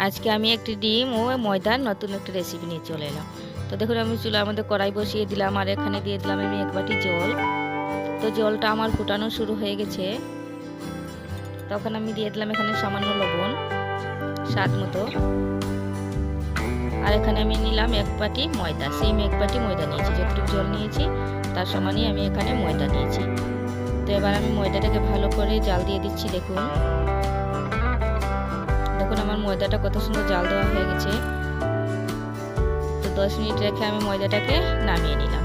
আজকে আমি একটি ডিম ও ময়দার নতুন একটা রেসিপি নিয়ে চলে এলাম। তো দেখুন আমি চুলার মধ্যে কড়াই বসিয়ে দিলাম আর এখানে দিয়ে দিলাম আমি এক বাটি জল। তো জলটা আমার ফুটানো শুরু হয়ে গেছে। তখন আমি দিয়ে দিলাম এখানে সামান্য লবণ স্বাদ মতো। আর এখানে আমি নিলাম এক বাটি ময়দা, সেম এক বাটি ময়দা নিয়েছি, যতটুকু জল নিয়েছি তার সমানই আমি এখানে ময়দা নিয়েছি। তো এবার আমি ময়দাটাকে ভালো করে জাল দিয়ে দিচ্ছি। দেখুন আমার ময়দাটা কত সুন্দর জাল দেওয়া হয়ে গেছে। তো 10 মিনিট রেখে আমি ময়দাটাকে নামিয়ে নিলাম।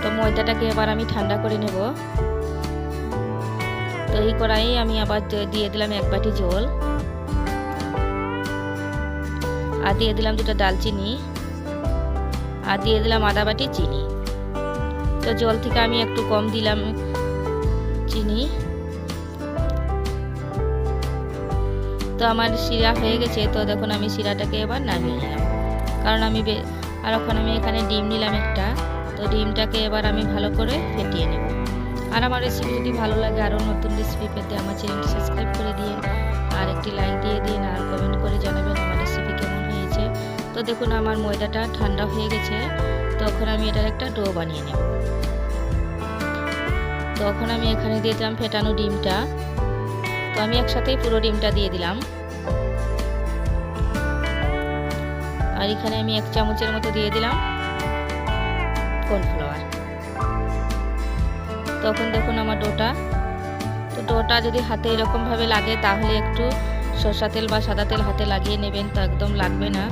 তো ময়দাটাকে এবার আমি ঠান্ডা করে নেব। তো এই কড়াইয়ে আমি আবার দিয়ে দিলাম এক বাটি জল, আর দিয়ে দিলাম 2টা দালচিনি, আর দিয়ে দিলাম আধা বাটি চিনি। তো জল থেকে আমি একটু কম দিলাম চিনি। তো আমার শিরা হয়ে গেছে। তো দেখুন আমি শিরাটাকে এবার নামিয়ে নিলাম, কারণ আর ওখানে আমি এখানে ডিম নিলাম একটা। তো ডিমটাকে এবার আমি ভালো করে ফেটিয়ে নেব। আর আমার রেসিপি যদি ভালো লাগে, আরও নতুন রেসিপি পেতে আমার চ্যানেলটি সাবস্ক্রাইব করে দিন, আর একটি লাইক দিয়ে দিন, আর কমেন্ট করে জানাবেন আমার রেসিপি কেমন হয়েছে। তো দেখুন আমার ময়দাটা ঠান্ডা হয়ে গেছে। তখন আমি এটার একটা ডো বানিয়ে নেব। তখন আমি এখানে দিয়ে দিলাম ফেটানো ডিমটা। তো আমি একসাথেই পুরো ডিমটা দিয়ে দিলাম। আর এখানে আমি 1 চামচের মতো দিয়ে দিলাম কর্নফ্লাওয়ার। তখন দেখুন আমার ডোটা যদি হাতে এরকম ভাবে লাগে তাহলে একটু সরষা তেল বা সাদা তেল হাতে লাগিয়ে নেবেন, তো একদম লাগবে না।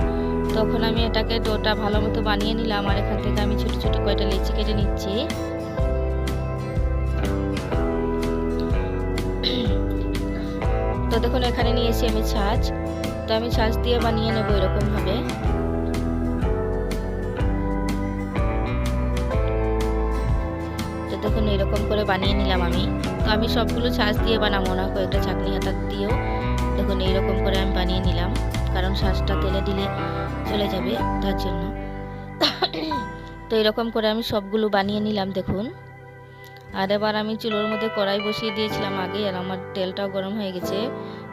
তখন আমি এটাকে ডোটা ভালো মতো বানিয়ে নিলাম। আর এখান থেকে আমি ছোট ছোট কয়টা লেচি কেটে নিচ্ছি। তো দেখুন এখানে নিয়েছি আমি ছাঁচ। তো আমি ছাঁচ দিয়ে বানিয়ে নেব এরকম ভাবে। তো দেখুন এরকম করে বানিয়ে নিলাম আমি। তো আমি সবগুলো ছাঁচ দিয়ে বানাবো না, কয়েকটা ছাঁকনি হাতা দিয়েও দেখুন এইরকম করে আমি বানিয়ে নিলাম, কারণ ছাঁচটা তেলে দিলে চলে যাবে তার জন্য। তো এরকম করে আমি সবগুলো বানিয়ে নিলাম দেখুন। আর এবার আমি চুলোর মধ্যে কড়াই বসিয়ে দিয়েছিলাম আগে, আর আমার তেলটাও গরম হয়ে গেছে।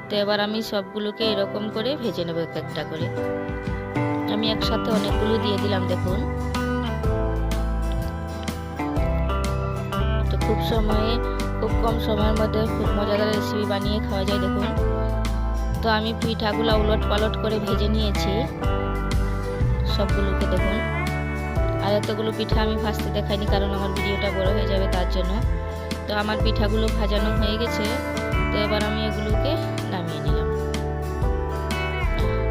তো এবার আমি সবগুলোকে এরকম করে ভেজে নেব এক একটা করে। আমি একসাথে অনেকগুলো দিয়ে দিলাম দেখুন। তো খুব কম সময়ের মধ্যে খুব মজাদার রেসিপি বানিয়ে খাওয়া যায় দেখুন। তো আমি পিঠাগুলো উলট পালট করে ভেজে নিয়েছি সবগুলোকে দেখুন। আর এতগুলো পিঠা আমি ভাজতে দেখাইনি, কারণ আমার ভিডিওটা বড় হয়ে যাবে তার জন্য। তো আমার পিঠাগুলো ভাজানো হয়ে গেছে। তো এবার আমি এগুলোকে নামিয়ে নিলাম।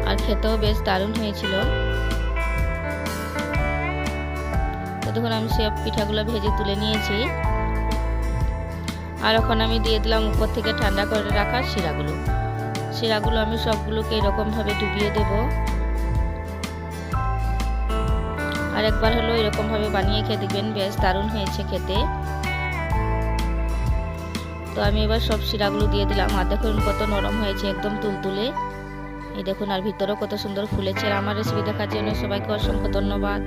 আর খেতেও বেশ দারুণ হয়েছিল। তো দেখুন আমি সব পিঠাগুলো ভেজে তুলে নিয়েছি। আর এখন আমি দিয়ে দিলাম উপর থেকে ঠান্ডা করে রাখা শিরাগুলো আমি সবগুলোকে এরকম ভাবে ডুবিয়ে দেব। আর একবার হলো এরকম ভাবে বানিয়ে খেয়ে দেখবেন, বেশ দারুণ হয়েছে খেতে। তো আমি এবার সব শিরাগুলো দিয়ে দিলাম। আর দেখুন কত নরম হয়েছে, একদম তুলতুলে। এই দেখুন আর ভিতরেও কত সুন্দর ফুলেছে। আর আমার রেসিপি দেখার জন্য সবাইকে অসংখ্য ধন্যবাদ।